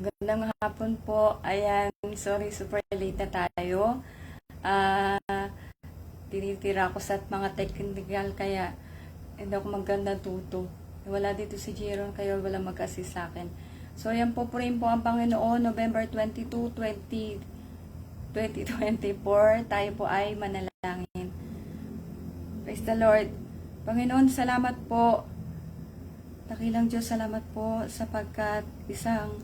Magandang hapon po. Ayan, sorry, super late na tayo. Ah, tinitira ako sa mga technical kaya hindi ako maganda tuto. Wala dito si Jeron kaya wala mag-assist sa akin. So, ayan po, purihin po ang Panginoon, November 22, 2024. Tayo po ay manalangin. Praise the Lord. Panginoon, salamat po. Dakilang Diyos, salamat po sapagkat isang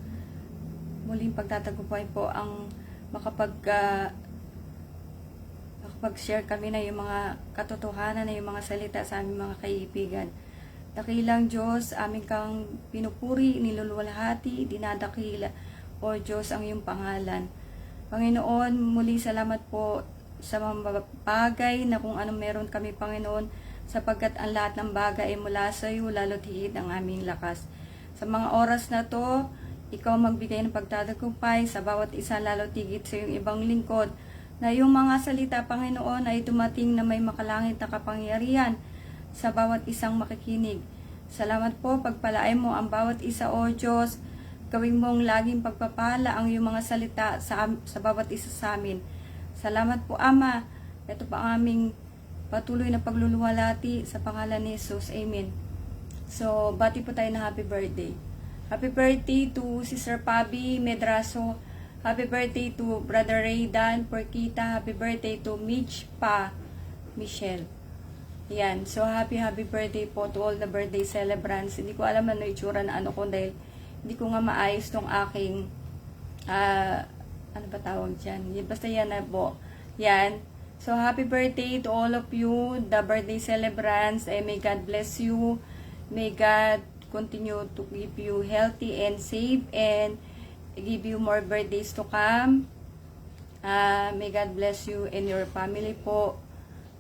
muling pagtatagumpay po ang makapag-share kami na yung mga katotohanan na yung mga salita sa aming mga kaibigan. Dakilang Diyos, aming kang pinupuri, niluluwalhati, dinadakila, o Diyos, ang iyong pangalan. Panginoon, muli salamat po sa mga bagay na kung anong meron kami, Panginoon, sapagkat ang lahat ng bagay ay mula sa iyo, lalo't higit ang aming lakas. Sa mga oras na to, ikaw magbigay ng pagtatagumpay sa bawat isa, lalo't higit sa iyong ibang lingkod, na yung mga salita, Panginoon, ay dumating na may makalangit na kapangyarihan sa bawat isang makikinig. Salamat po, pagpalain mo ang bawat isa, O Diyos. Gawin mong laging pagpapala ang iyong mga salita sa bawat isa sa amin. Salamat po, Ama. Ito pa ang aming patuloy na pagluluwalhati sa pangalan ni Jesus. Amen. So, bati po tayo na happy birthday. Happy birthday to Sister Pabi Medraso. Happy birthday to Brother Raydan Porquita. Happy birthday to Mitch Pa Michelle. Yan. So, happy birthday po to all the birthday celebrants. Hindi ko alam ano itsura na ano ko dahil hindi ko nga maayos tong aking ano ba tawag dyan? Basta yan na po. Yan. So, happy birthday to all of you, the birthday celebrants. May God bless you. May God continue to keep you healthy and safe and give you more birthdays to come. May God bless you and your family po.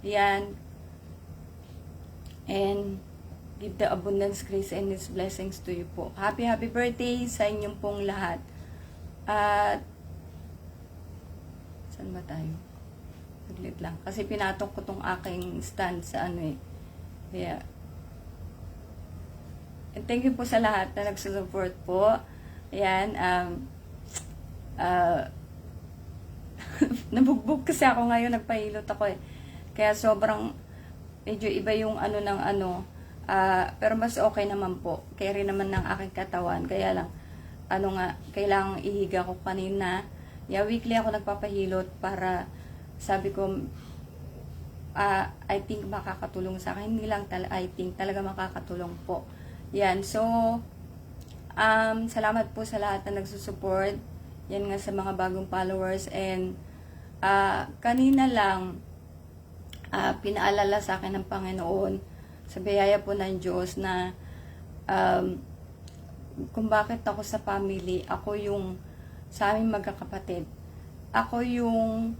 Yan. And give the abundance, grace, and His blessings to you po. Happy birthday sa inyong pong lahat. At saan ba tayo? Saglit lang. Kasi pinatok ko tong aking stand sa ano eh. Kaya, and thank you po sa lahat na nagsusupport po. Ayan. Nabugbog kasi ako ngayon. Nagpahilot ako eh. Kaya sobrang medyo iba yung ano ng ano. Pero mas okay naman po. Kaya rin naman ng aking katawan. Kaya lang, ano nga, kailangang ihiga ko kanina. Yeah, weekly ako nagpapahilot para sabi ko, I think makakatulong sa akin. Hindi lang I think, talaga makakatulong po. Yan, so, salamat po sa lahat na nagsusupport. Yan nga sa mga bagong followers. And, kanina lang, pinaalala sa akin ng Panginoon, sa biyaya po ng Diyos na, kung bakit ako sa family, ako yung, sa aming magkakapatid, ako yung,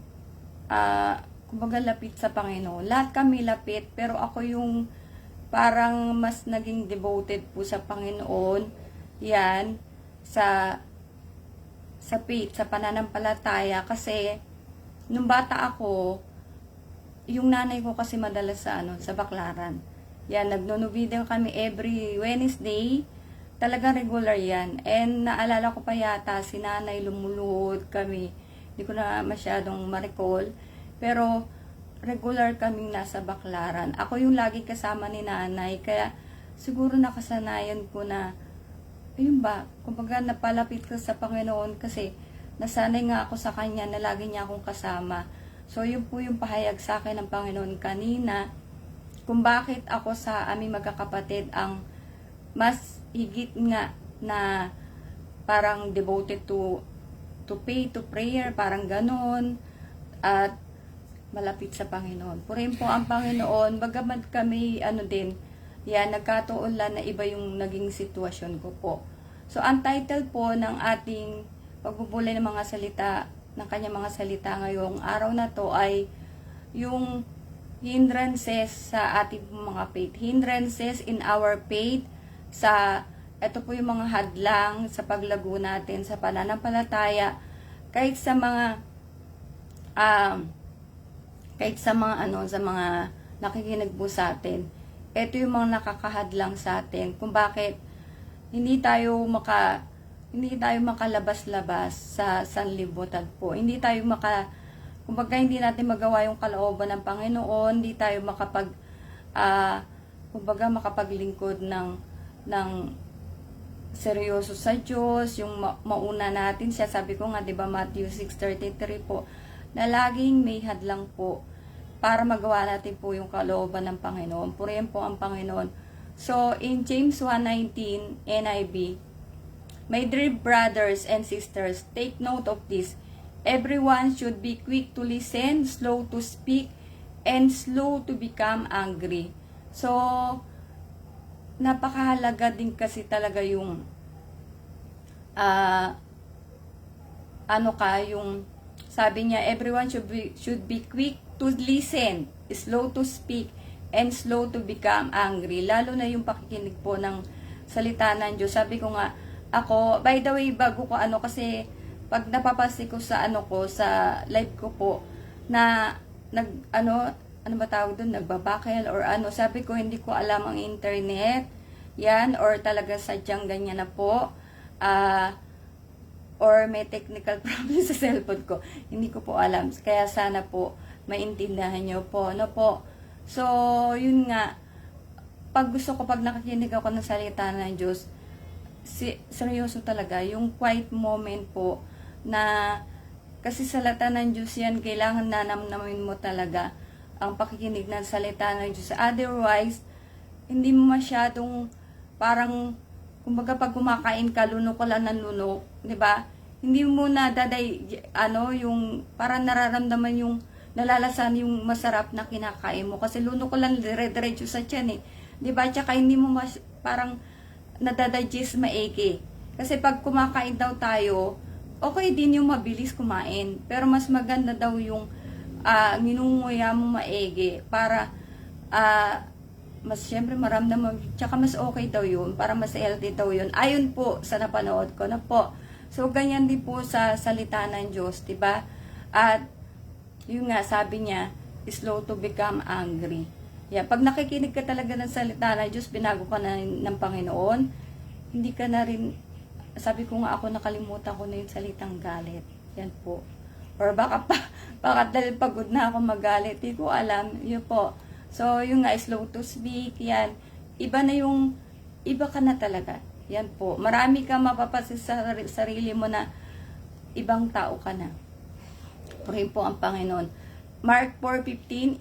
kumbaga lapit sa Panginoon. Lahat kami lapit, pero ako yung parang mas naging devoted po sa Panginoon. Yan, sa faith, sa pananampalataya. Kasi, nung bata ako, yung nanay ko kasi madalas sa Baclaran. Yan, nagno-video kami every Wednesday. Talagang regular yan. And naalala ko pa yata, si nanay lumuluhod kami. Hindi ko na masyadong ma-recall. Pero, regular kaming nasa Baclaran. Ako yung lagi kasama ni nanay. Kaya, siguro nakasanayan ko na, ayun ba, kumbaga napalapit ko sa Panginoon kasi nasanay nga ako sa Kanya na lagi niya akong kasama. So, yun po yung pahayag sa akin ng Panginoon kanina kung bakit ako sa aming magkakapatid ang mas higit nga na parang devoted to pay, to prayer, parang ganon, at malapit sa Panginoon. Purihin po ang Panginoon, bagamat kami, yan, nagkataon lang na iba yung naging sitwasyon ko po. So, ang title po ng ating pagbubulay ng mga salita, ng kanyang mga salita ngayong araw na to ay yung hindrances sa ating mga faith. Hindrances in our faith ito po yung mga hadlang sa paglago natin sa pananampalataya kahit sa mga sa mga nakikinig po sa atin. Ito yung mga nakakahadlang sa atin kung bakit hindi tayo hindi tayo makalabas-labas sa sanlibutan po. Hindi tayo kumbaga hindi natin magawa yung kalooban ng Panginoon, hindi tayo kumbaga makapaglingkod ng seryoso sa Diyos, yung mauna natin siya. Sabi ko nga, 'di ba, Matthew 6:33 po, na laging may hadlang po para magawa natin po yung kalooban ng Panginoon. Purihin po ang Panginoon. So, in James 1:19 NIV, my dear brothers and sisters, take note of this. Everyone should be quick to listen, slow to speak, and slow to become angry. So, napakahalaga din kasi talaga yung yung sabi niya, everyone should be quick to listen, slow to speak, and slow to become angry. Lalo na yung pakikinig po ng salita ng Diyos. Sabi ko nga, ako, by the way, bago ko kasi pag napapasi ko sa sa live ko po, na ano ba tawag doon, nagbabakal or sabi ko hindi ko alam ang internet, yan, or talaga sadyang ganyan na po, or may technical problem sa cellphone ko, hindi ko po alam, kaya sana po maintindihan nyo po, po. So, yun nga, pag nakikinig ako ng salita ng Diyos, seryoso talaga, yung quiet moment po, na, kasi salita ng Diyos yan, kailangan na namnamin mo talaga, ang pakikinig ng salita ng Diyos. Otherwise, hindi mo masyadong parang, kumbaga pag kumakain ka, lunok ka lang ng lunok, di ba? Hindi mo na yung parang nararamdaman yung nalalasan yung masarap na kinakain mo. Kasi lunok ko lang dire-diretso sa tiyan di ba? Tsaka hindi mo parang nadadigest maigi. Kasi pag kumakain daw tayo, okay din yung mabilis kumain. Pero mas maganda daw yung minunguya mo maigi para mas syempre maramdaman, tsaka mas okay daw yun, para mas healthy daw yun. Ayon po sa napanood ko na po. So, ganyan din po sa salita ng Diyos, diba? At, yun nga, sabi niya, slow to become angry. Yeah, pag nakikinig ka talaga ng salita ng Diyos, binago ka na ng Panginoon, hindi ka na rin, sabi ko nga ako, nakalimutan ko na yung salitang galit. Yan po. Or baka dahil pagod na ako magalit, hindi ko alam, yun po. So, yung nga, slow to speak, yan. Iba ka na talaga. Yan po. Marami ka mapapasin sa sarili mo na ibang tao ka na. Purihin po ang Panginoon. Mark 4:15,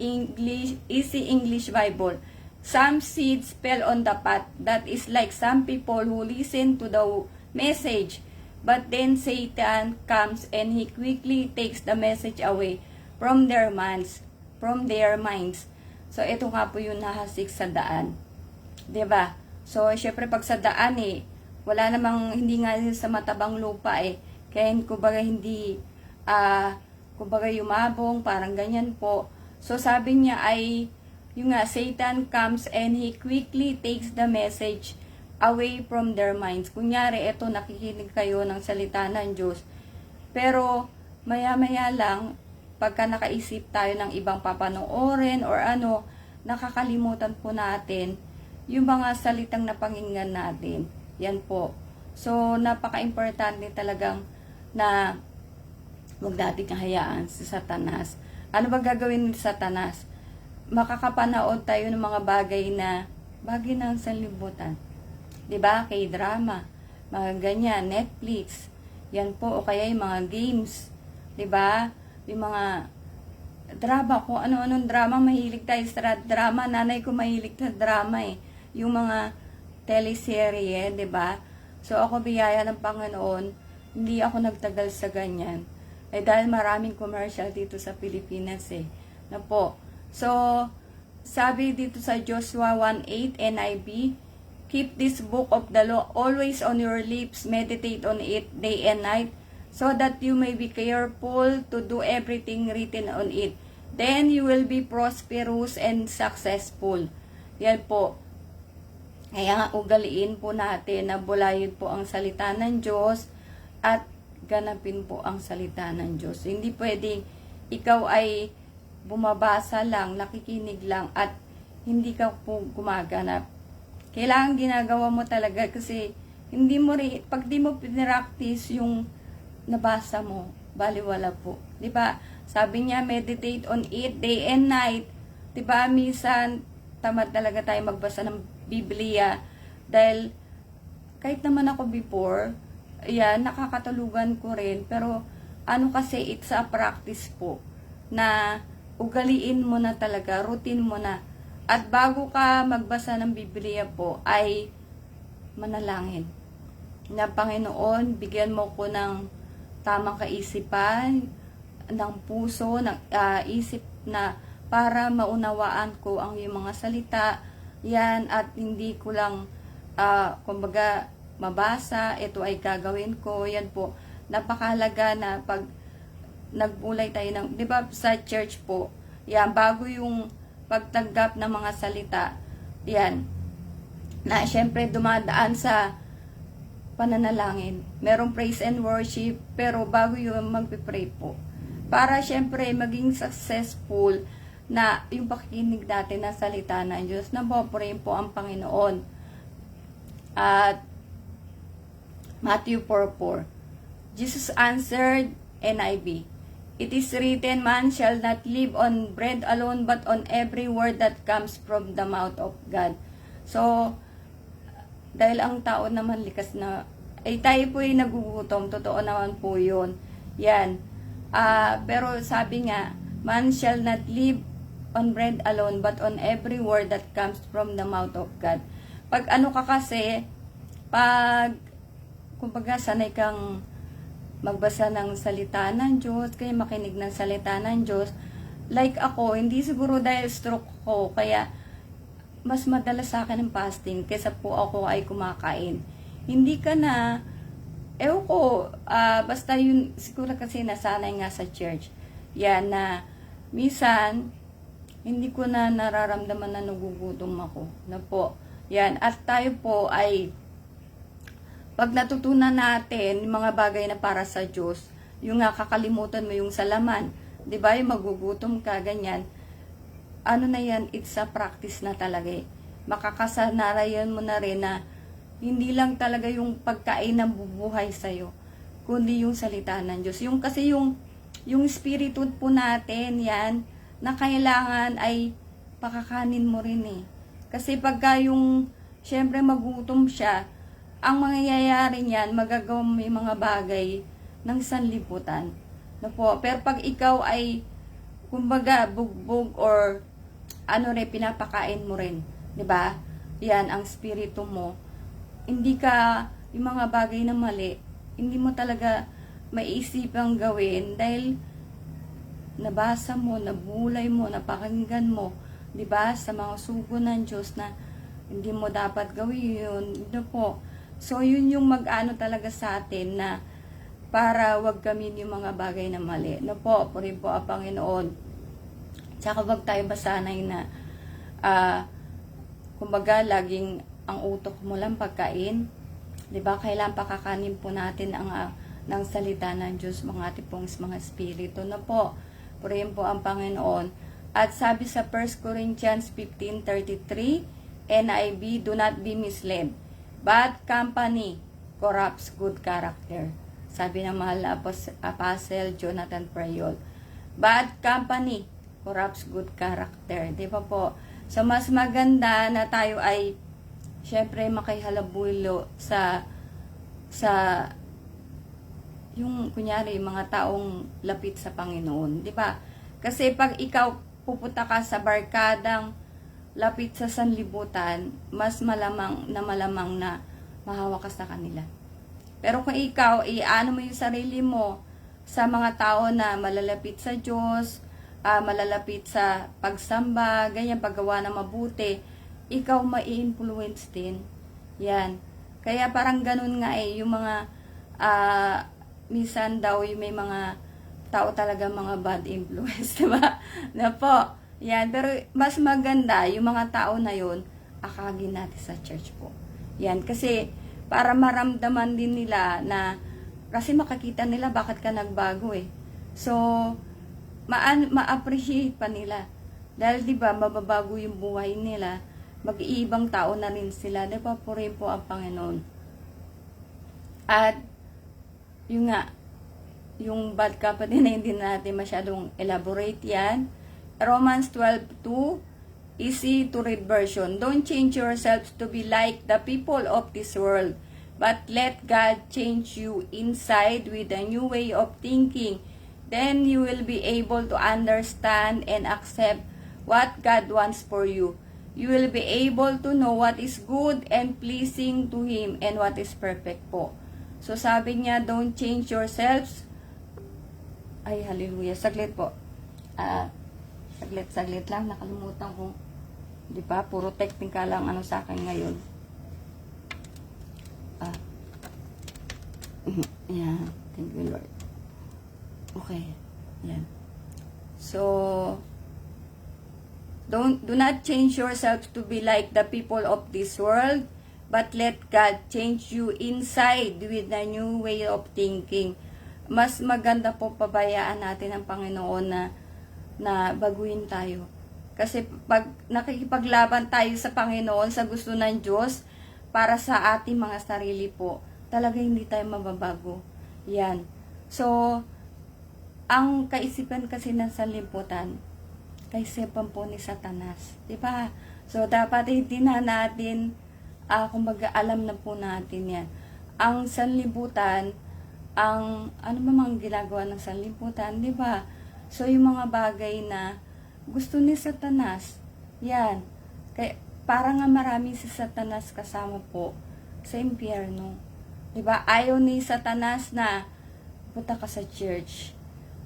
Easy English Bible. Some seeds fell on the path. That is like some people who listen to the message, but then Satan comes and he quickly takes the message away from their minds. So, ito nga po yung nahasik sa daan. 'Di ba? So, syempre pag sa daan wala namang, hindi nga sa matabang lupa kaya kumbaga hindi, kumbaga yumabong, parang ganyan po. So, sabi niya yung nga, Satan comes and he quickly takes the message away from their minds. Kunyari, ito, nakikinig kayo ng salita ng Diyos. Pero, maya-maya lang, pagka nakaisip tayo ng ibang papanoorin or nakakalimutan po natin yung mga salitang napakinggan natin. Yan po. So, napaka-importante talagang na huwag natin hayaan si Satanas. Ano ba gagawin ni Satanas? Makakapanood tayo ng mga bagay ng sanlibutan. 'Di ba? K-drama, mga ganyan, Netflix. Yan po, o kaya yung mga games. 'Di ba? Yung mga drama, kung ano-anong drama, mahilig tayo sa drama. Nanay ko mahilig sa drama Yung mga teleserye, 'di ba? So ako, biyaya ng Panginoon, hindi ako nagtagal sa ganyan. Dahil maraming commercial dito sa Pilipinas na po. So, sabi dito sa Joshua 1:8 NIV, keep this book of the law always on your lips, meditate on it day and night, so that you may be careful to do everything written on it. Then you will be prosperous and successful. Yan po. Kaya nga, ugaliin po natin na bulayin po ang salita ng Diyos at ganapin po ang salita ng Diyos. Hindi pwedeng ikaw ay bumabasa lang, nakikinig lang at hindi ka po gumaganap. Kailangan ginagawa mo talaga kasi hindi mo rin, pag di mo pinractice yung nabasa mo, baliwala po. 'Di ba? Sabi niya, meditate on it day and night. 'Di ba? Minsan tamad talaga tayo magbasa ng Biblia dahil kahit naman ako before, yan, nakakatulugan ko rin, pero ano kasi, it's a practice po na ugaliin mo na talaga, routine mo na. At bago ka magbasa ng Biblia po ay manalangin na, Panginoon, bigyan mo ko ng tamang kaisipan, ng puso, ng isip na para maunawaan ko ang iyong mga salita, yan, at hindi ko lang, kumbaga, mabasa, ito ay gagawin ko, yan po. Napakahalaga na pag nagbulay tayo ng, di ba, sa church po, yan, bago yung pagtanggap ng mga salita, yan, na syempre dumadaan sa pananalangin. Merong praise and worship, pero bago yung magpipray po, para syempre maging successful na yung pakikinig natin na salita ng Diyos, na po ang Panginoon. At Matthew 4:4, Jesus answered, NIV, "It is written, man shall not live on bread alone, but on every word that comes from the mouth of God." So, dahil ang tao naman likas na, ay tayo po ay nagugutom, totoo naman po yun. Yan. Pero sabi nga, man shall not live on bread alone, but on every word that comes from the mouth of God. Pag ano ka kasi, kumbaga sanay kang magbasa ng salita ng Diyos, kaya makinig ng salita ng Diyos, like ako, hindi siguro dahil stroke ko, kaya mas madalas sa akin ang fasting kaysa po ako ay kumakain. Hindi ka na, ewan ko, basta yun, siguro kasi nasanay nga sa church. Yan na, minsan, hindi ko na nararamdaman na nagugutom ako. Na po. Yan. At tayo po ay, pag natutunan natin yung mga bagay na para sa Diyos, yung nga kakalimutan mo yung salaman, di ba, yung magugutom ka, ganyan, ano na yan, it's a practice na talaga eh. Makakasanarayan mo na rin na hindi lang talaga yung pagkain ng bubuhay sa'yo, kundi yung salita ng Diyos. Yung kasi yung spiritu po natin, yan, na kailangan ay pakakanin mo rin eh. Kasi pagka yung, syempre magutom siya, ang mangyayari niyan, magagawa mo yung mga bagay ng sanlibutan. No po? Pero pag ikaw ay, kumbaga, bugbog or ano rin, pinapakain mo rin. 'Di ba? Yan, ang spirito mo. Hindi ka, yung mga bagay na mali, hindi mo talaga maiisipang gawin dahil nabasa mo, nabulay mo, napakinggan mo, 'di ba? Sa mga sugo ng Diyos na hindi mo dapat gawin yun. Ito po. So, yun yung mag-ano talaga sa atin na para wag kami yung mga bagay na mali. No po, puri po ang Panginoon. Tsaka wag tayo masanay na kumbaga laging ang utok mo lang pagkain. 'Di ba? Kailangan pakakanin po natin ang ng salita ng Diyos, mga ating pong mga espiritu. Na po, purihin po ang Panginoon. At sabi sa 1 Corinthians 15:33, NIV, do not be misled. Bad company corrupts good character. Sabi ng mahal na Apostle Jonathan Prayol. Bad company corrupts good character. Di ba po? So, mas maganda na tayo ay syempre makihalabulo sa yung kunyari mga taong lapit sa Panginoon, di ba? Kasi pag ikaw pupunta ka sa barkadang lapit sa sanlibutan, mas malamang na mahawa ka sa kanila. Pero kung ikaw iano mo yung sarili mo sa mga tao na malalapit sa Diyos, malalapit sa pagsamba, ganyan, paggawa na mabuti, ikaw mai-influence din. Yan. Kaya parang ganun nga eh, yung mga minsan daw yung may mga tao talaga mga bad influence, diba? Na po. Yan. Pero mas maganda yung mga tao na yun, akagin natin sa church po. Yan. Kasi para maramdaman din nila na, kasi makakita nila bakit ka nagbago eh. So, ma-appreciate pa nila. Dahil diba, mababago yung buhay nila, mag-iibang tao na rin sila. Diba, purihin po ang Panginoon. At yung nga, yung bad company na hindi natin masyadong elaborate yan. Romans 12:2, easy to read version. Don't change yourselves to be like the people of this world, but let God change you inside with a new way of thinking. Then you will be able to understand and accept what God wants for you. You will be able to know what is good and pleasing to Him and what is perfect po. So sabi niya, don't change yourselves. Ay, hallelujah. Saglit po. Saglit lang. Nakalimutan ko. Di ba? Puro technical lang ano sa akin ngayon. Yan. Thank you, Lord. Okay. Yan. So, do not change yourself to be like the people of this world, but let God change you inside with a new way of thinking. Mas maganda po pabayaan natin ang Panginoon na baguhin tayo. Kasi pag nakikipaglaban tayo sa Panginoon, sa gusto ng Diyos, para sa ating mga sarili po, talaga hindi tayo mababago. Yan. So, ang kaisipan kasi ng sanlibutan, kaisipan po ni Satanas. Diba? So, dapat hindi na natin, kumbaga alam na po natin yan. Ang sanlibutan, ano ba mga ginagawa ng sanlibutan, di ba? So, yung mga bagay na gusto ni Satanas, yan. Kaya, para nga marami si Satanas kasama po sa impyerno. Di ba? Ayaw ni Satanas na punta ka sa church.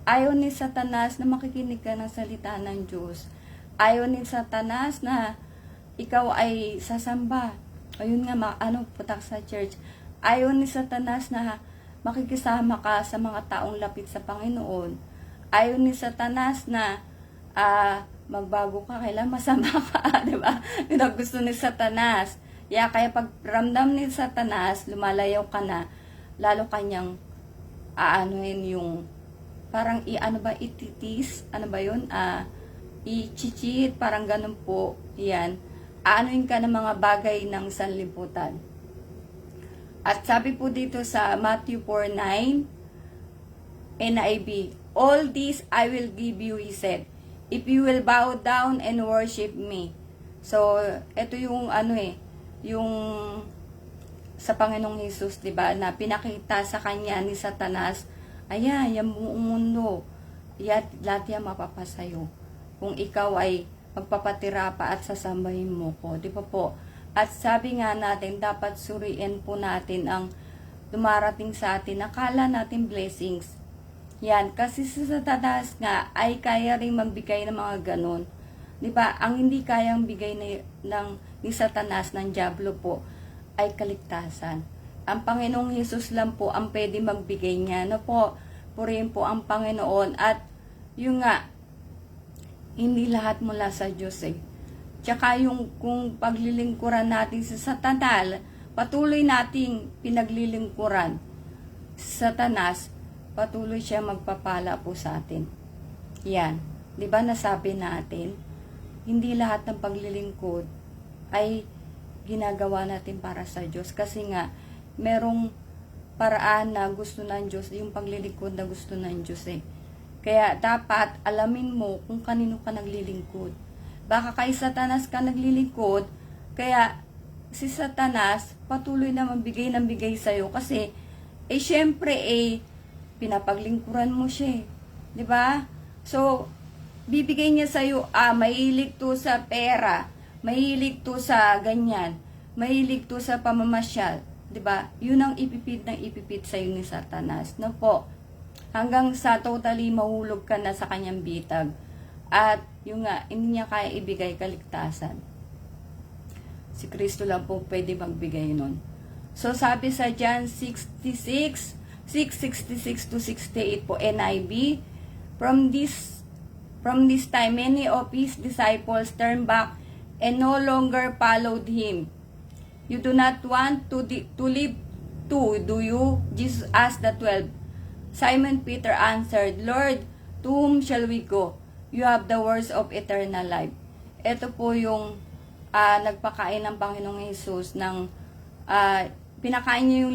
Ayaw ni Satanas na makikinig ka ng salita ng Diyos. Ayaw ni Satanas na ikaw ay sasamba. Ayun nga, punta ka sa church. Ayaw ni Satanas na makikisama ka sa mga taong lapit sa Panginoon. Ayaw ni Satanas na magbago ka, kailan masama ka, di ba? Yun ang gusto ni Satanas. Kaya pag ramdam ni Satanas, lumalayaw ka na, lalo kanyang yung parang ititis, yun? I-cheat, parang ganun po, yan. Aanuin ka ng mga bagay ng sanlibutan. At sabi po dito sa Matthew 4:9, NIV, all this I will give you, he said, if you will bow down and worship me. So, ito yung yung sa Panginoong Hesus, diba, na pinakita sa kanya ni Satanas, yung buong mundo, lahat yan mapapasayo. Kung ikaw ay magpapatira pa at sasambahin mo ko, di ba po? At sabi nga natin, dapat suriin po natin ang dumarating sa atin. Akala natin blessings. Yan, kasi sa Satanas nga ay kaya rin magbigay ng mga ganun. Diba? Ang hindi kayang bigay ni Satanas, ng Diablo po, ay kaligtasan. Ang Panginoong Hesus lang po ang pwede magbigay niya. Purihin po ang Panginoon. At yung nga, hindi lahat mula sa Diyos Tsaka kung paglilingkuran natin sa Satanas, patuloy nating pinaglilingkuran sa Satanas, patuloy siya magpapala po sa atin. Yan. Di ba nasabi natin, hindi lahat ng paglilingkod ay ginagawa natin para sa Diyos. Kasi nga, merong paraan na gusto ng Diyos, yung paglilingkod na gusto ng Diyos Kaya dapat alamin mo kung kanino ka naglilingkod. Baka kay Satanas ka naglilingkod, kaya si Satanas patuloy na magbigay ng bigay sa'yo kasi, syempre, pinapaglingkuran mo siya. Diba? So, bibigay niya sa'yo, mahilig to sa pera, mahilig to sa ganyan, mahilig to sa pamamasyal. Diba? Yun ang ipipit sa'yo ni Satanas. No po? Hanggang sa totally mahulog ka na sa kanyang bitag. At yung nga, hindi niya kaya ibigay kaligtasan. Si Kristo lang po pwede magbigay nun. So, sabi sa John 6:66 to 68 po, NIV, From this time, many of his disciples turned back and no longer followed him. You do not want to live too, do you? Jesus asked the 12. Simon Peter answered, Lord, to whom shall we go? You have the words of eternal life. Ito po yung nagpakain ng Panginoong Hesus ng pinakain niya yung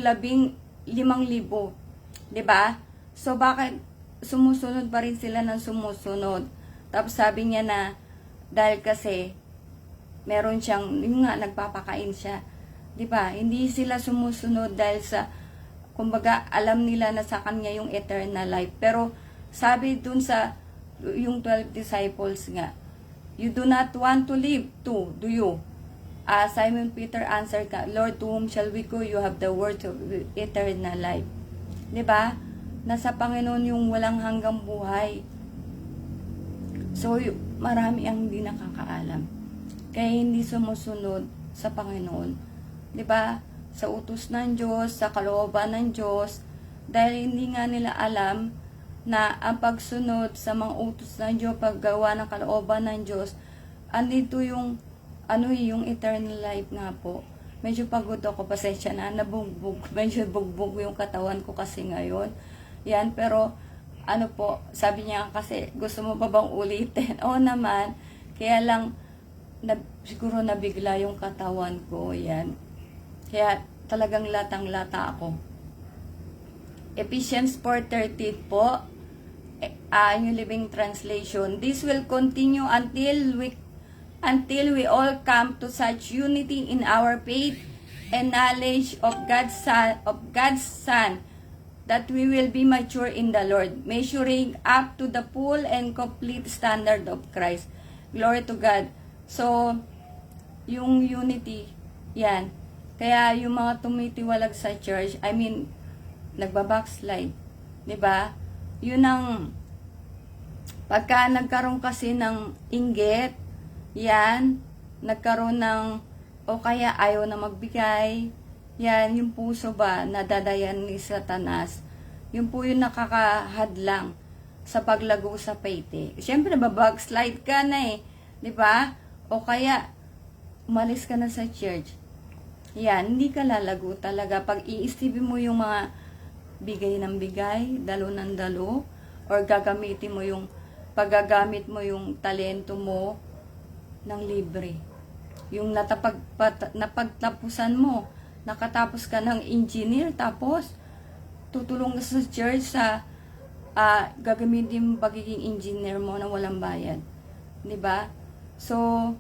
5,000. 'Di ba? So, bakit sumusunod pa rin sila ng sumusunod? Tapos sabi niya na, dahil kasi, meron siyang, yung nga, nagpapakain siya. 'Di ba? Hindi sila sumusunod dahil sa, kumbaga, alam nila na sa kanya yung eternal life. Pero, sabi dun sa, yung 12 disciples nga, you do not want to live too, do you? Simon Peter answered, Lord, to whom shall we go? You have the word of eternal life. 'Di ba? Nasa Panginoon yung walang hanggang buhay. So, marami ang hindi nakakaalam. Kaya hindi sumusunod sa Panginoon. 'Di ba? Sa utos ng Diyos, sa kalooban ng Diyos, dahil hindi nga nila alam na ang pagsunod sa mga utos ng Diyos, paggawa ng kalooban ng Diyos, andito yung yung eternal life nga po. Medyo pagod ako, pasensya na, nabugbog, medyo bugbog yung katawan ko kasi ngayon. Yan, pero po, sabi niya kasi, gusto mo pa bang ulitin? Oo naman, kaya lang, siguro nabigla yung katawan ko, yan. Kaya talagang latang-lata ako. Ephesians 4:13 po, New Living Translation, this will continue until we all come to such unity in our faith and knowledge of God's Son, that we will be mature in the Lord, measuring up to the full and complete standard of Christ. Glory to God. So, yung unity, yan. Kaya yung mga tumitiwalag sa church, nagbabackslide. 'Di ba? Yun ang, pagka nagkaroon kasi ng inggit, yan, nagkaroon ng, o kaya ayaw na magbigay, yan, yung puso ba, nadadayan ni Satanas, yun po yung nakakahadlang sa paglago sa faith eh. Siyempre, backslide ka na eh, di ba? O kaya, umalis ka na sa church. Yan, hindi ka lalago talaga. Pag iisipin mo yung mga bigay ng bigay, dalo ng dalo, or gagamitin mo yung, paggagamit mo yung talento mo, ng libre. Yung napagtapusan mo, nakatapos ka ng engineer, tapos tutulong ka sa church sa gagamitin yung pagiging engineer mo na walang bayad. 'Di ba? So,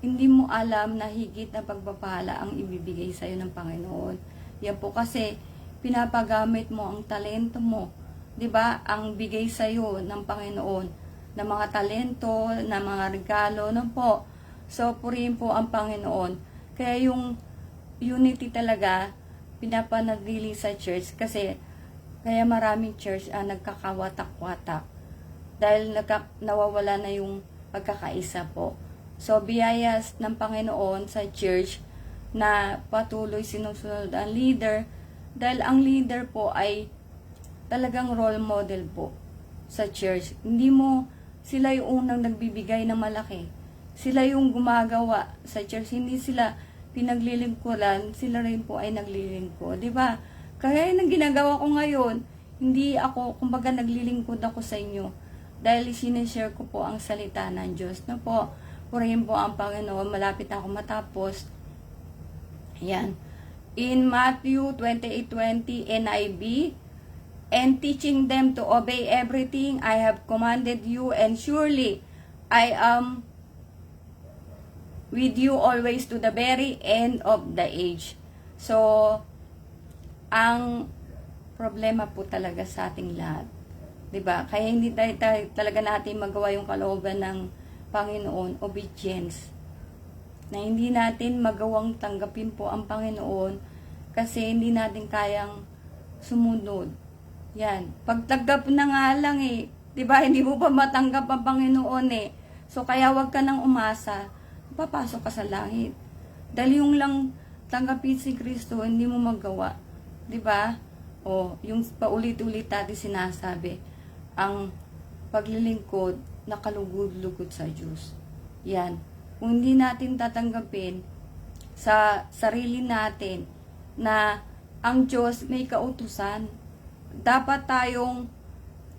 hindi mo alam na higit na pagpapala ang ibibigay sa iyo ng Panginoon. Yan po kasi pinapagamit mo ang talento mo. 'Di ba? Ang bigay sa iyo ng Panginoon na mga talento, na mga regalo, po. So, purihin po ang Panginoon. Kaya yung unity talaga, pinapanagili sa church, kasi, kaya maraming church nagkakawatak-watak. Dahil nawawala na yung pagkakaisa po. So, biyayas ng Panginoon sa church, na patuloy sinusunod ang leader, dahil ang leader po ay talagang role model po sa church. Hindi mo, sila yung unang nagbibigay ng malaki. Sila yung gumagawa sa church. Hindi sila pinaglilingkuran. Sila rin po ay naglilingkod. Diba? Kaya yung ginagawa ko ngayon, hindi ako, kumbaga naglilingkod ako sa inyo. Dahil sinishare ko po ang salita ng Diyos. Na po, purihin po ang Panginoon. Malapit na ako matapos. Yan. In Matthew 28:20 NIV, and teaching them to obey everything I have commanded you, and surely I am with you always to the very end of the age. So, ang problema po talaga sa ating lahat, 'di ba? Kaya hindi tayo talaga natin magawa yung kalooban ng Panginoon, obedience. Na hindi natin magawang tanggapin po ang Panginoon kasi hindi natin kayang sumunod. Yan. Pagtanggap na nga lang eh. 'Di ba? Hindi mo pa matanggap ang Panginoon eh. So, kaya wag ka nang umasa. Papasok ka sa langit. Dahil yung lang tanggapin si Kristo, hindi mo magawa. 'Di ba? O, yung paulit-ulit natin sinasabi, ang paglilingkod nakalugod-lugod sa Diyos. Yan. Kung hindi natin tatanggapin sa sarili natin na ang Diyos may kautusan, dapat tayong,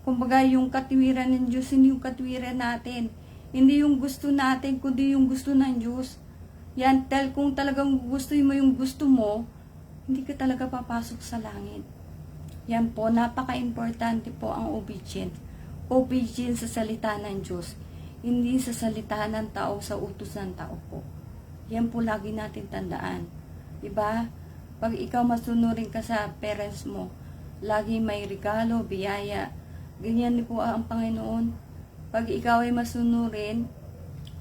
kumbaga, yung katwiran ng Diyos, hindi yung katwiran natin. Hindi yung gusto natin, kundi yung gusto ng Diyos. Yan, kung talagang gusto mo yung gusto mo, hindi ka talaga papasok sa langit. Yan po, napaka-importante po ang obedience. Obedience sa salita ng Diyos, hindi sa salita ng tao, sa utos ng tao po. Yan po lagi natin tandaan. Diba? Pag ikaw masunurin ka sa parents mo, lagi may regalo, biyaya. Ganyan din po ang Panginoon. Pag ikaw ay masunurin,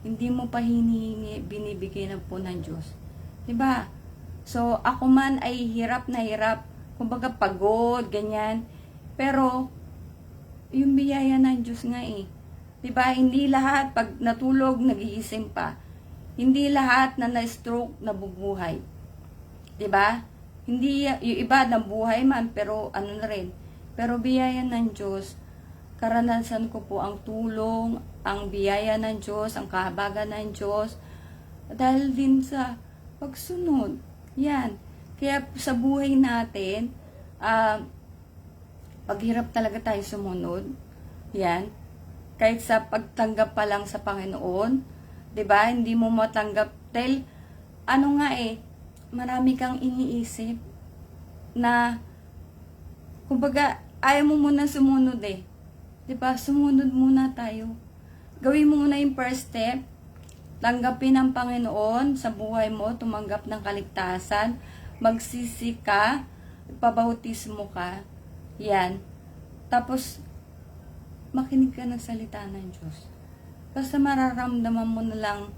hindi mo pa hinihingi, binibigay na po ng Diyos. Diba? So, ako man ay hirap na hirap. Kumbaga pagod, ganyan. Pero, yung biyaya ng Diyos nga eh. Diba? Hindi lahat pag natulog, nagigising pa. Hindi lahat na na-stroke, nabubuhay. Diba? Hindi, yung iba nabuhay man, pero ano na rin. Pero biyaya ng Diyos, karanasan ko po ang tulong, ang biyaya ng Diyos, ang kahabagan ng Diyos, dahil din sa pagsunod. Yan. Kaya sa buhay natin, paghirap talaga tayo sumunod. Yan. Kahit sa pagtanggap pa lang sa Panginoon, 'di ba? Hindi mo matanggap dahil ano nga eh, marami kang iniisip na kumbaga ayaw mo muna sumunod eh. 'Di ba? Sumunod muna tayo. Gawin mo muna yung first step. Tanggapin ng Panginoon sa buhay mo, tumanggap ng kaligtasan, magsisi ka, pabautismo ka. Yan. Tapos, makinig ka ng salita ng Diyos. Basta mararamdaman mo na lang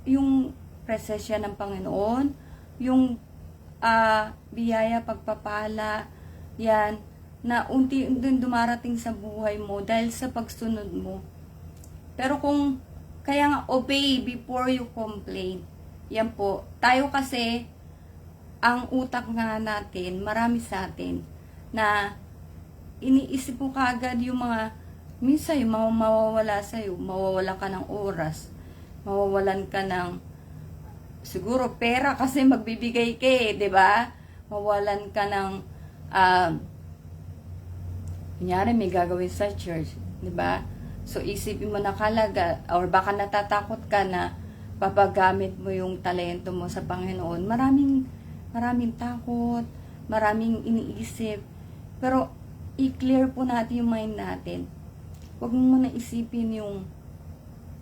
yung presensya ng Panginoon, yung biyaya, pagpapala, yan, na unti-unti dumarating sa buhay mo dahil sa pagsunod mo. Pero kung, kaya nga, obey before you complain. Yan po. Tayo kasi, ang utak nga natin, marami sa atin, na iniisip mo kagad yung mga, minsan yung mawawala sa'yo, mawawala ka ng oras, mawawalan ka ng, siguro pera kasi magbibigay ka eh, di ba? Mawalan ka ng, kunyari may gagawin sa church, di ba? So isipin mo na kalaga, or baka natatakot ka na papagamit mo yung talento mo sa Panginoon. Maraming takot, maraming iniisip. Pero i-clear po natin yung mind natin. Huwag mo muna isipin yung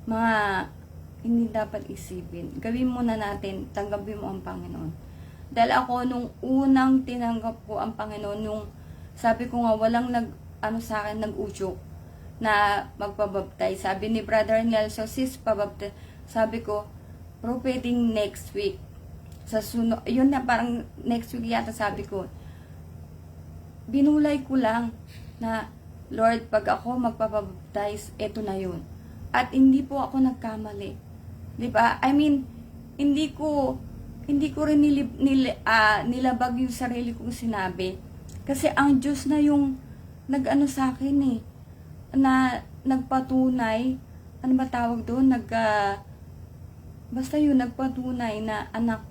mga hindi dapat isipin. Gawin muna natin, tanggapin mo ang Panginoon. Dahil ako, nung unang tinanggap ko ang Panginoon, nung sabi ko nga, walang sa akin, nag-udyok na magpabaptize. Sabi ni Brother Nelson, sis, pabaptize. Sabi ko, bro, pwedeng next week. Sa sunod, yun na parang next week yata sabi ko. Binulay ko lang na, Lord, pag ako magpapabaptize, eto na yun. At hindi po ako nagkamali. 'Di ba? I mean, hindi ko rin nilabag yung sarili kong sinabi. Kasi ang Diyos na yung nag-ano sa akin eh. Na nagpatunay, ano ba tawag doon? Basta yun, nagpatunay na, anak,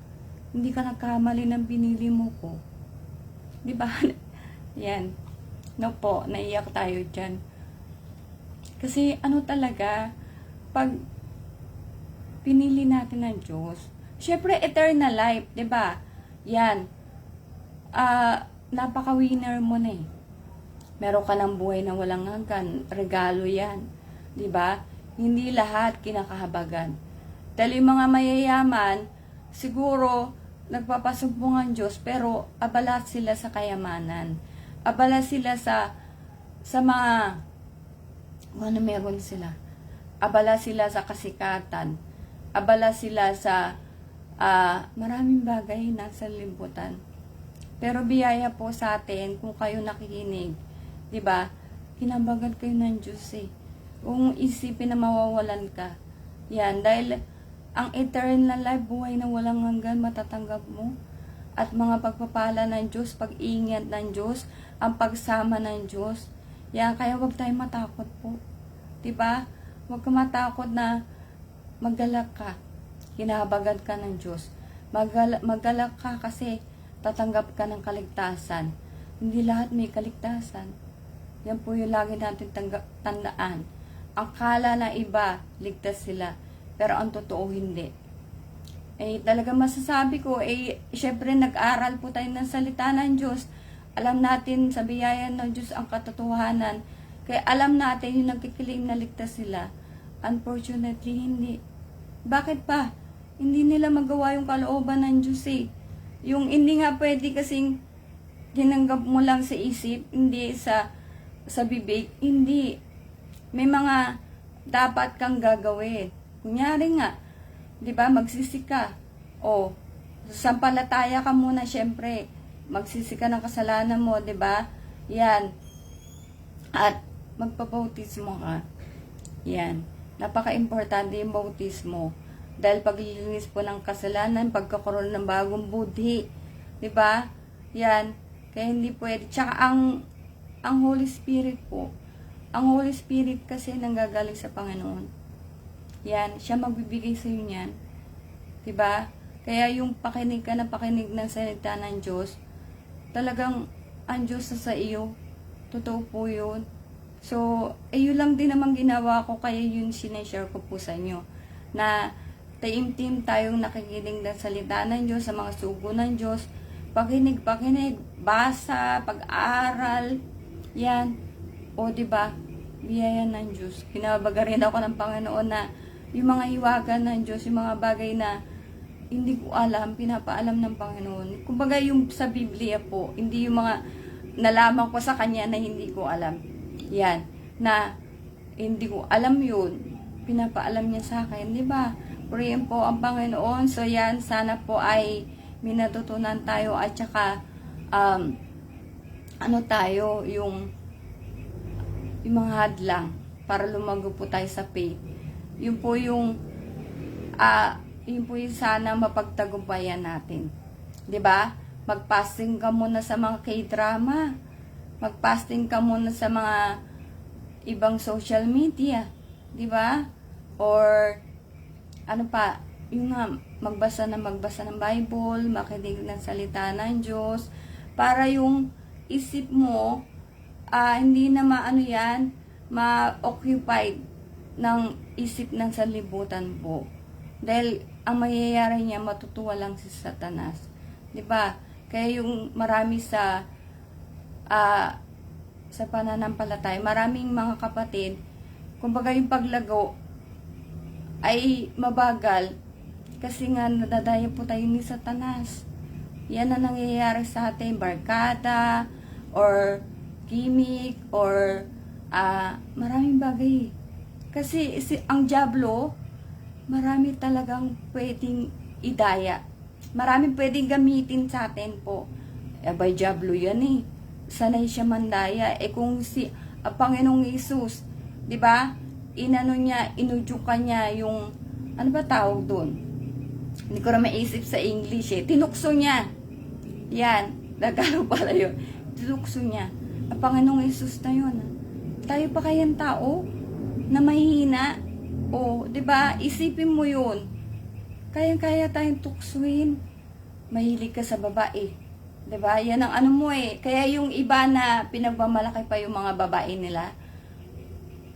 hindi ka nagkamali ng binili mo ko. 'Di ba? Yan. No po, naiyak tayo dyan. Kasi ano talaga, pag pinili natin ng Diyos, syempre eternal life, 'di ba? Yan. Napaka-winner mo na eh. Meron ka ng buhay na walang hanggan, regalo 'yan, 'di ba? Hindi lahat kinakahabagan. Dahil yung mga mayayaman, siguro nagpapasumbong ang Diyos, pero abala sila sa kayamanan. Abala sila sa mga ano meron sila. Abala sila sa kasikatan. Abala sila sa maraming bagay nasa libutan. Pero biyaya po sa atin kung kayo nakikinig, 'di ba? Kinabagan kayo ng Diyos eh. Kung isipin na mawawalan ka. Yan, dahil ang eternal life, buhay na walang hanggan, matatanggap mo. At mga pagpapala ng Diyos, pag-iingat ng Diyos, ang pagsama ng Diyos. Yan, kaya wag tayong matakot po. 'Di ba? Wag ka matakot na maggalak ka. Kinahabagan ka ng Diyos. Maggalak ka kasi tatanggap ka ng kaligtasan. Hindi lahat may kaligtasan. Yan po yung lagi natin tandaan. Ang kala na iba, ligtas sila. Pero ang totoo hindi. Talaga masasabi ko, syempre nag-aral po tayo ng salita ng Diyos. Alam natin sa biyaya ng Diyos ang katotohanan. Kaya alam natin yung nagkikiling na ligtas sila. Unfortunately, hindi. Bakit pa? Hindi nila magawa yung kalooban ng Diyos eh. Yung hindi nga pwede kasing tinanggap mo lang sa isip, hindi sa bibig, hindi. May mga dapat kang gagawin. Kunyari nga, 'di ba, magsisika. O, sampalataya ka muna syempre. Magsisika ng kasalanan mo, 'di ba? Yan. At magpabautismo ka. Yan. Napaka-importante yung bautismo. Dahil paglilinis po ng kasalanan, pagkakaroon ng bagong budhi. 'Di ba? Yan. Kaya hindi pwede. Tsaka ang Holy Spirit po. Ang Holy Spirit kasi nanggagaling sa Panginoon. Yan. Siya magbibigay sa iyo niyan. 'Di ba? Kaya yung pakinig ka na pakinig ng salita ng Diyos, talagang ang Diyos sa iyo. Totoo po yun. So, yun lang din naman ginawa ko, kaya yun sineshare ko po sa inyo. Na taimtim tayong nakikinig ng salita ng Diyos, sa mga sugo ng Diyos. Pakinig, basa, pag-aaral, yan. O, diba? Biyaya ng Diyos. Kinabaga rin ako ng Panginoon na yung mga hiwaga ng Diyos, yung mga bagay na hindi ko alam, pinapaalam ng Panginoon. Kumbaga yung sa Biblia po, hindi yung mga nalaman ko sa Kanya na hindi ko alam. Yan. Na hindi ko alam yun. Pinapaalam niya sa akin. Diba? Purihin po ang Panginoon. So yan, sana po ay minatutunan tayo at saka yung mga hadlang para lumago po tayo sa faith. Yun po yung sana mapagtagumpayan natin. 'Di ba? Mag-fasting ka muna sa mga K-drama. Mag-fasting ka muna sa mga ibang social media, 'di ba? Or ano pa, yung magbasa ng Bible, makinig ng salita ng Diyos para yung isip mo hindi na ma-occupied ng isip ng sanlibutan po. Dahil ang mangyayari niya, matutuwa lang si Satanas. 'Di ba? Kaya yung marami sa pananampalataya, maraming mga kapatid, kumbaga yung paglago ay mabagal kasi nga nadadaya po tayo ni Satanas. Yan ang nangyayari sa atin, barkada or gimmick or maraming bagay. Kasi ang diablo, marami talagang pwedeng idaya. Maraming pwedeng gamitin sa atin po. By diablo yan eh. Sanay siya mandaya. Kung si Panginoong Isus, 'di ba? Inudyukan niya yung ano ba tawag doon? Hindi ko na maisip sa English eh. Tinukso niya. Yan, Tagalog pala yun. Tinukso niya. Ang Panginoong Isus na yun. Tayo pa kayang tao na mahihina? O, 'di ba? Isipin mo yun. Kayang-kaya tayong tuksuin. Mahilig ka sa babae. 'Di ba? Yan ang ano mo eh. Kaya yung iba na pinagmamalaki pa yung mga babae nila,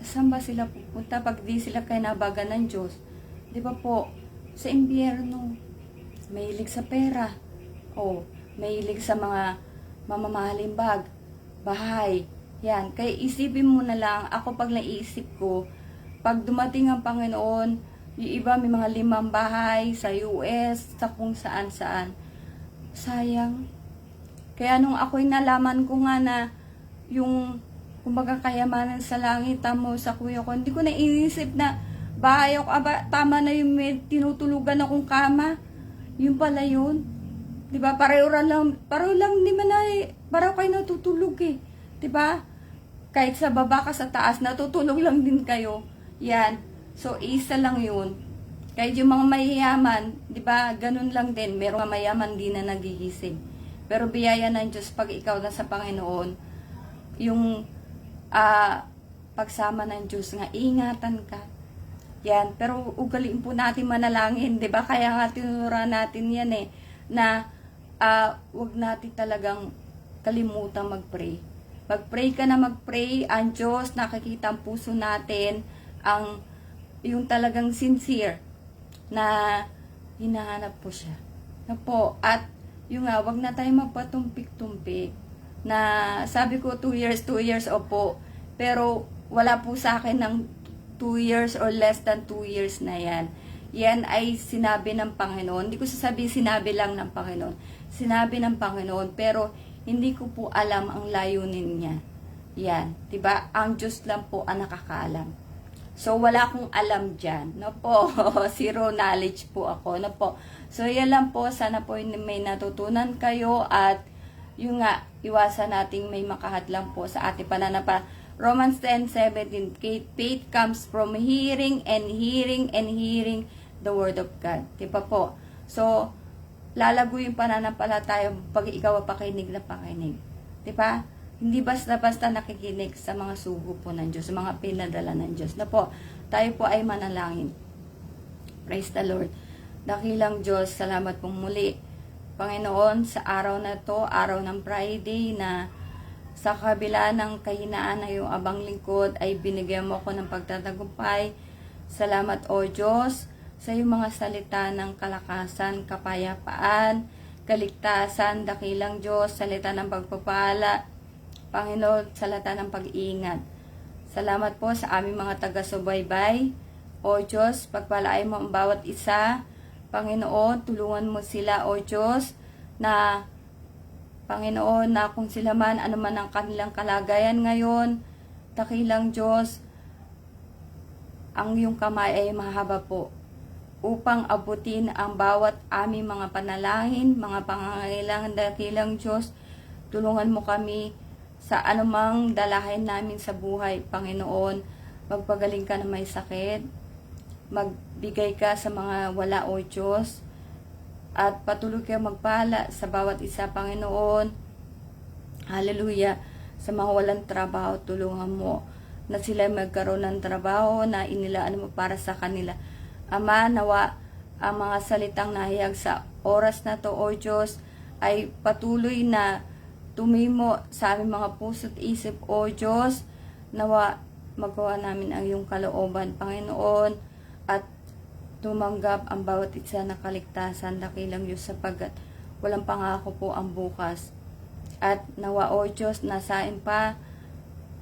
saan ba sila pupunta pag di sila kinabagan ng Diyos? 'Di ba po? Sa impyerno. Mahilig sa pera. O, mahilig sa mga mamamahaling bahay. Yan. Kaya isipin mo na lang, ako pag naisip ko, pag dumating ang Panginoon, yung iba may mga 5 bahay sa US, sa kung saan-saan. Sayang. Kaya nung ako'y nalaman ko nga na yung kumbaga kayamanan sa langit mo sa kuya ko, hindi ko na inisip na bahay ako, tama na yung may tinutulugan akong kama. Yung pala yun. Diba? Pareho lang, di man ay, pareho kayo natutulog eh. Diba? Kahit sa baba ka sa taas, natutulog lang din kayo. Yan. So, isa lang yun. Kahit yung mga mayayaman, diba? Ganun lang din. Merong mga mayaman din na nagigising. Pero biyaya ng Diyos pag ikaw na sa Panginoon, yung pagsama ng Diyos nga, ingatan ka. Yan, pero ugaliin po natin manalangin, 'di ba? Kaya nga tinuro natin 'yan eh na wag natin talagang kalimutan mag-pray. Mag-pray ka na mag-pray, ang Diyos nakikita ang puso natin, ang yung talagang sincere na hinahanap po siya. Na po, at yung wag na tayo magpatumpik-tumpik. na sabi ko 2 years, opo. Pero wala po sa akin ng 2 years or less than 2 years na yan. Yan ay sinabi ng Panginoon. Hindi ko sasabihin sinabi lang ng Panginoon. Sinabi ng Panginoon, pero hindi ko po alam ang layunin niya. Yan, 'di ba? Ang Diyos lang po ang nakakaalam. So, wala akong alam dyan. No po, zero knowledge po ako. No po. So, yan lang po. Sana po may natutunan kayo at yung nga, iwasan nating may makahadlang po sa ating pananapa. Romans 10:17, faith comes from hearing and hearing and hearing the word of God. Diba po? So, lalago yung pananampalataya pag ikaw pakinig na pakinig. Diba? Hindi basta-basta nakikinig sa mga sugo po ng Diyos, sa mga pinadala ng Diyos. Na po, tayo po ay manalangin. Praise the Lord. Dakilang Diyos, salamat pong muli. Panginoon, sa araw na to, araw ng Friday, na sa kabila ng kahinaan na iyong abang lingkod, ay binigyan mo ako ng pagtatagumpay. Salamat, O Diyos, sa iyong mga salita ng kalakasan, kapayapaan, kaligtasan, dakilang Diyos, salita ng pagpapala, Panginoon, salata ng pag-iingat. Salamat po sa aming mga taga-subaybay. O Diyos, pagpalain mo ang bawat isa. Panginoon, tulungan mo sila, O Diyos, na Panginoon, na kung sila man, ano man ang kanilang kalagayan ngayon, dakilang Diyos, ang iyong kamay ay mahaba po upang abutin ang bawat aming mga panalangin, mga pangangailangan, dakilang Diyos. Tulungan mo kami sa anumang dalahin namin sa buhay, Panginoon. Magpagaling ka na may sakit, magbigay ka sa mga wala, O Diyos, at patuloy ka magpala sa bawat isa, Panginoon. Hallelujah. Sa mga walang trabaho, tulungan mo na sila magkaroon ng trabaho na inilaan mo para sa kanila. Ama, nawa ang mga salitang nahayag sa oras na to, O Diyos, ay patuloy na tumimo sa aming mga puso't isip, O Diyos. Nawa magawa namin ang iyong kalooban, Panginoon, at tumanggap ang bawat isa na kaligtasan, dakilang Diyos, sapagkat walang pangako po ang bukas. At nawa, O Diyos, nasain pa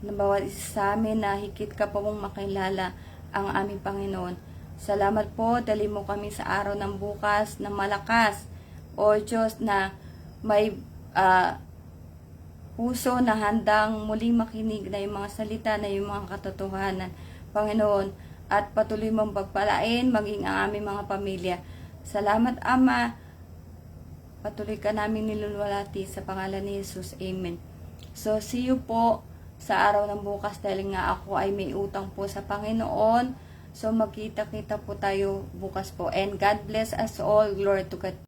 na bawat isa sa amin na higit ka pa mong makilala ang aming Panginoon. Salamat po, dali mo kami sa araw ng bukas na malakas, O Diyos, na may puso na handang muling makinig na yung mga salita, na yung mga katotohanan, Panginoon, at patuloy mong pagpalain maging ang aming mga pamilya. Salamat, Ama. Patuloy ka namin nilulwalhati sa pangalan ni Jesus. Amen. So, see you po sa araw ng bukas dahil nga ako ay may utang po sa Panginoon. So, magkita-kita po tayo bukas po. And God bless us all. Glory to God.